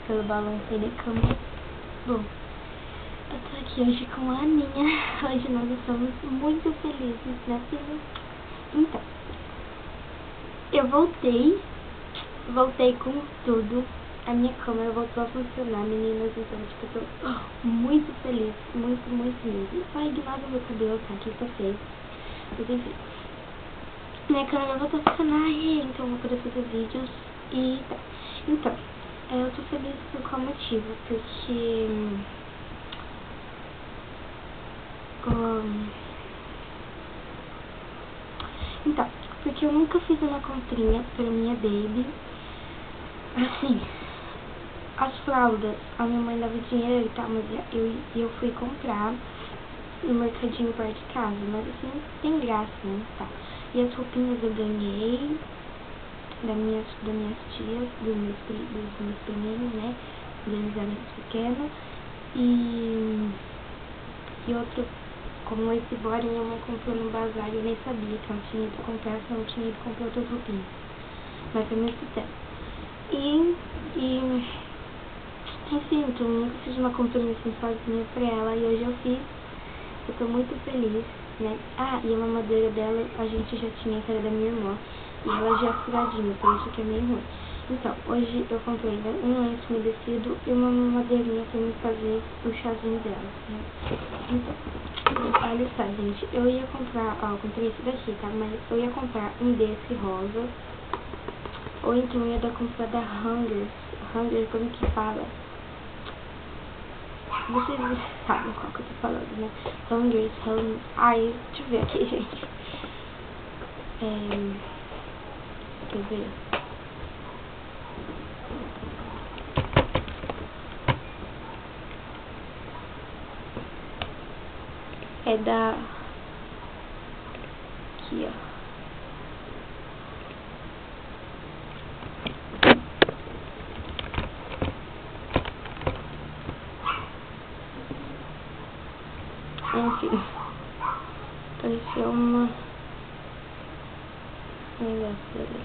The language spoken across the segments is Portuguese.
pelo balanço de cama. Bom, eu tô aqui hoje com a Aninha. Hoje nós estamos muito felizes, né, filho? Então, eu voltei com tudo. A minha câmera voltou a funcionar, meninas. Então, tipo, eu tô muito feliz, muito, muito mesmo. Só ignora o meu cabelo, tá? Que tá feio. Mas enfim, minha câmera voltou a funcionar e então eu vou poder fazer vídeos e tá. Então, eu tô feliz por qual motivo? Porque então, porque eu nunca fiz uma comprinha pra minha baby. Assim, as fraldas, a minha mãe dava dinheiro e tal, mas eu fui comprar no mercadinho perto de casa, mas assim, não tem graça, né, tá. E as roupinhas eu ganhei das minhas tias, dos meus priminhos, né, dos meus amigos pequenos. E outro, como esse bora, minha mãe comprou no bazar e eu nem sabia que ela tinha ido comprar, senão eu tinha ido comprar outras roupinhas. Mas foi muito tempo. Enfim, então eu nunca fiz uma comprinha assim sozinha pra ela e hoje eu fiz. Eu tô muito feliz, né? Ah, e a mamadeira dela a gente já tinha, que era da minha irmã. E ela já é furadinha, por isso que é meio ruim. Então, hoje eu comprei um lenço umedecido e uma mamadeirinha pra me fazer o chazinho dela, né? Então, olha só, gente. Eu ia comprar, ó, eu comprei esse daqui, tá? Mas eu ia comprar um desse rosa. Ou então eu ia dar comprar da Hungers. Hungers, como que fala? Vocês sabem qual que eu tô falando, né? Hungers, ai, deixa eu ver aqui, gente. Quer ver? É da... Aqui, ó. Enfim, pareceu uma negócio ali.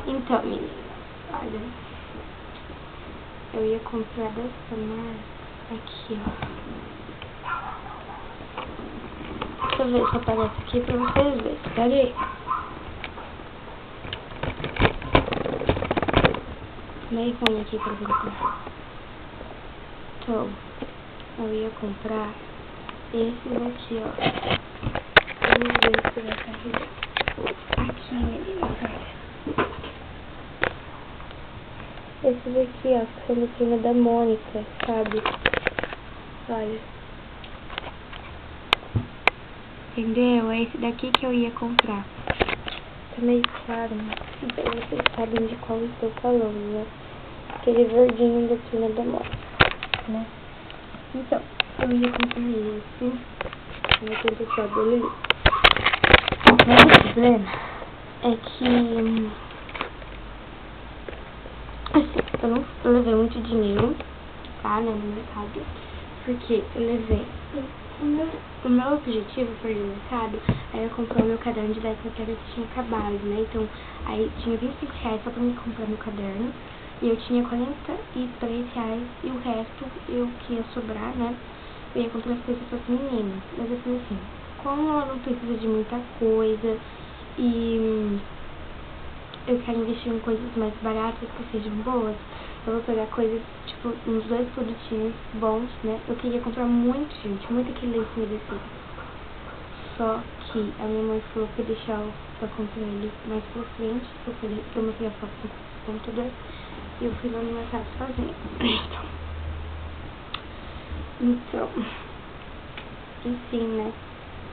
Então, menina, olha, eu ia comprar dessa marca aqui, ó. Deixa eu ver se aparece aqui pra vocês verem. Pera aí. Meio ruim aqui pra ver. Então, eu ia comprar esse daqui, ó. Vamos ver se vai carregar. Aqui, menina, olha. Esse daqui, ó, que são da Turma da Mônica, sabe? Olha. Entendeu? É esse daqui que eu ia comprar. Tá meio claro, mas bem, vocês sabem de qual eu estou falando, né? Aquele verdinho da Turma da Mônica, né? Então, eu ia comprar esse. Vou tentar só dele ali. Mas o problema é que... assim, eu levei muito dinheiro, tá, né, no mercado. Porque eu levei... O meu objetivo foi ir no mercado, aí eu comprei o meu caderno de 10 matérias que tinha acabado, né? Então, aí tinha R$25 só pra me comprar meu caderno. E eu tinha R$43 e o resto, eu que ia sobrar, né? Eu ia comprar as coisas para as meninas. Mas eu falei assim, como ela não precisa de muita coisa e eu quero investir em coisas mais baratas que sejam boas, eu vou pegar coisas, tipo, uns 2 produtinhos bons, né? Eu queria comprar muito, gente, muito aquele lenço umedecido. Só que a minha mãe falou pra deixar pra comprar ele mais pra frente. Eu falei, eu mostrei a foto no computador e eu fui lá no mercado sozinha. Então, enfim, né?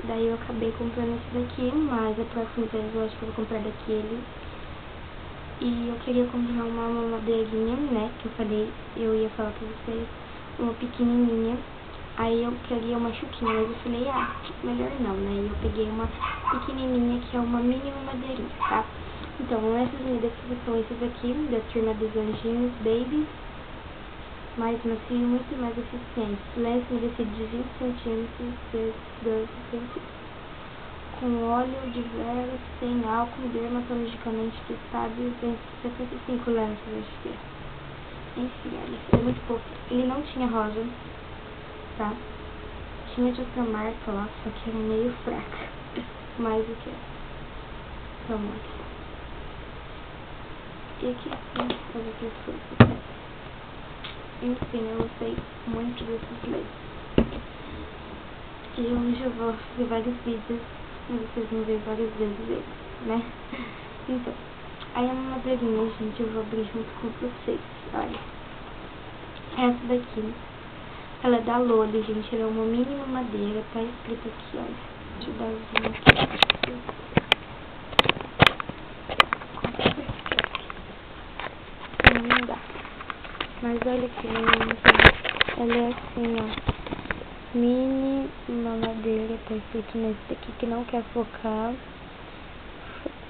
Daí eu acabei comprando esse daqui, mas a próxima vez eu acho que eu vou comprar daquele. E eu queria comprar uma mamadeirinha, né, que eu falei, eu ia falar pra vocês, uma pequenininha. Aí eu queria uma chuquinha, mas eu falei, melhor não, né, e eu peguei uma pequenininha, que é uma mini mamadeirinha, tá? Então, essas umedecidas são esses aqui, da Turma dos Anjinhos Baby, mais macio, muito mais eficiente. Lenço umedecido de 20 centímetros, vezes 12 centímetros. Com óleo de velas, sem álcool, dermatologicamente testado, 275 lenços, acho que é. Enfim, olha, ele é muito fofo. Ele não tinha rosa, tá? Tinha de outra marca lá, só que era meio fraca. Mas o que é? Então, olha. E aqui, fazer aqui coisas. Enfim, eu gostei muito desses leis. E hoje eu vou fazer vários vídeos e vocês vão ver várias vezes eles, né? Então, aí a mamadeirinha, gente, eu vou abrir junto com vocês. Olha, essa daqui, ela é da Loli, gente, ela é uma mini mamadeira, tá escrito aqui, olha. Deixa eu dar o zoom aqui. Não dá. Mas olha aqui, meninas, ela é assim, ó. Mini mamadeira, tá escrito nesse daqui que não quer focar.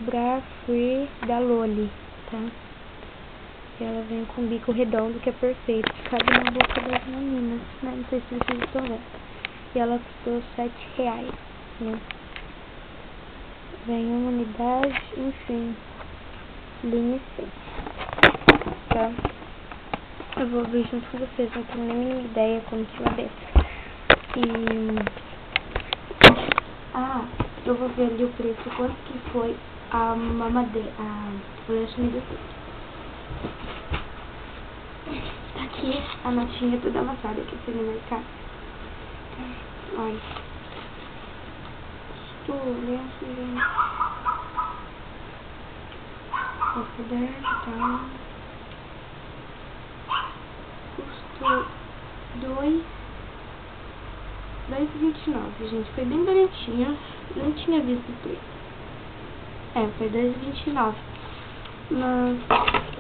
Bra Free da Loli, tá? E ela vem com bico redondo que é perfeito, cabe na boca das meninas, né? Não sei se vocês estão vendo. E ela custou R$7, né? Vem uma unidade, enfim, linha assim, tá? Eu vou abrir junto com vocês, não tenho nem mínima ideia como que vai dessa. Eu vou ver ali o preço, quanto que foi a mamadeira, a leite umedecido. Tá aqui a notinha toda amassada que foi no mercado. Olha. Tá. Custou R$2,29, gente. Foi bem baratinho. Não tinha visto o preço. Foi R$2,29. Mas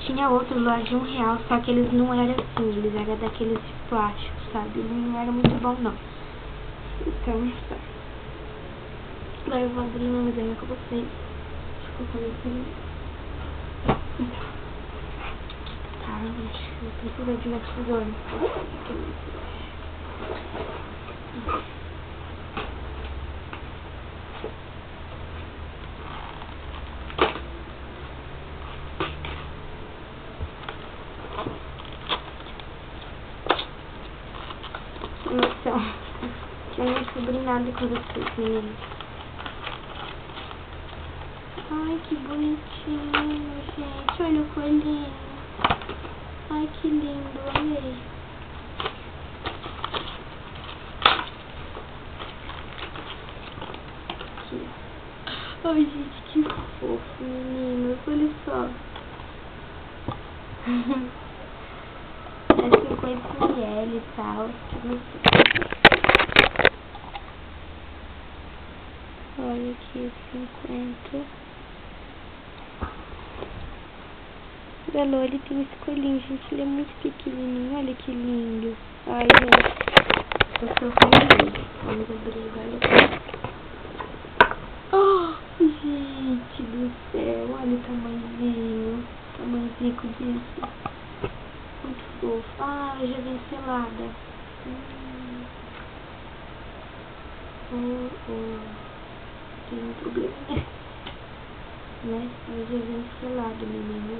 tinha outros lá de R$1, só que eles não eram assim. Eles eram daqueles de plástico, sabe? Não era muito bom, não. Então, tá. Agora eu vou abrir uma desenho com vocês. Deixa eu colocar aqui. Tá, gente. Eu preciso de uma tesoura. Noção. Eu não descobri nada com vocês, meninas. Ai, que bonitinho, gente. Olha o coelhinho. Ai, que lindo. Amei. Aqui. Ai, gente, que fofo, meninas. Olha só. É 50 ml e tal. Olha aqui, 50. Da Loli tem esse coelhinho, gente. Ele é muito pequenininho. Olha que lindo. Ai, gente. Eu sou feliz. Vamos abrir agora. Oh, gente do céu. Olha o tamanhozinho. Tamanhozinho disso. Muito fofo. Ah, ela já vem selada. Tem um problema, né? Ela já vem selada, menina.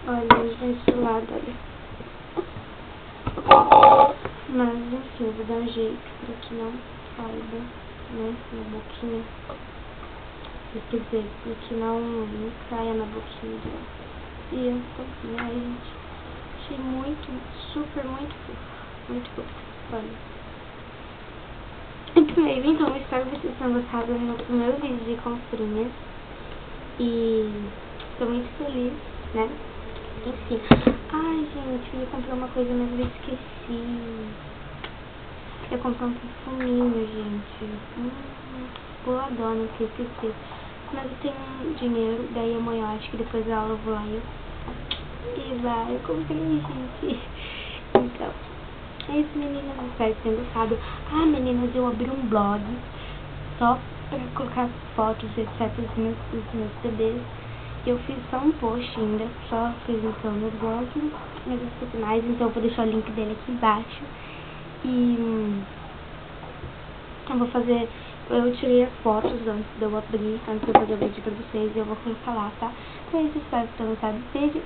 Olha, ela já vem selada, olha. Mas, enfim, eu vou dar um jeito pra que não saiba, né? Na boquinha. Quer dizer, pra que não caia na boquinha dela. E eu tô, né, gente? Achei muito fofo. Muito fofo. Olha. Muito bem, então eu espero que vocês tenham gostado do meu primeiro vídeo de comprinhas. E estou muito feliz, né? Enfim. Ai, gente, eu ia comprar uma coisa, mas eu esqueci. Eu comprei um perfuminho, gente. Boladona, que eu esqueci. Mas eu tenho dinheiro, daí amanhã eu acho que depois da aula eu vou lá eu comprei, gente. Então, é isso, meninas. Espero que tenham gostado. Ah, meninas, eu abri um blog só pra colocar fotos, etc. dos meus bebês. Eu fiz só um post ainda, só fiz então no blog, mas eu esqueci mais, então eu vou deixar o link dele aqui embaixo. E eu vou fazer eu tirei as fotos antes de eu abrir, antes de eu fazer o vídeo pra vocês, e eu vou colocar lá, tá? Então é isso, espero que tenham gostado desse vídeo.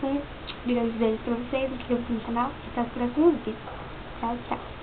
Um grande beijo pra vocês, inscreva-se no canal e até o próximo vídeo. Tchau, tchau.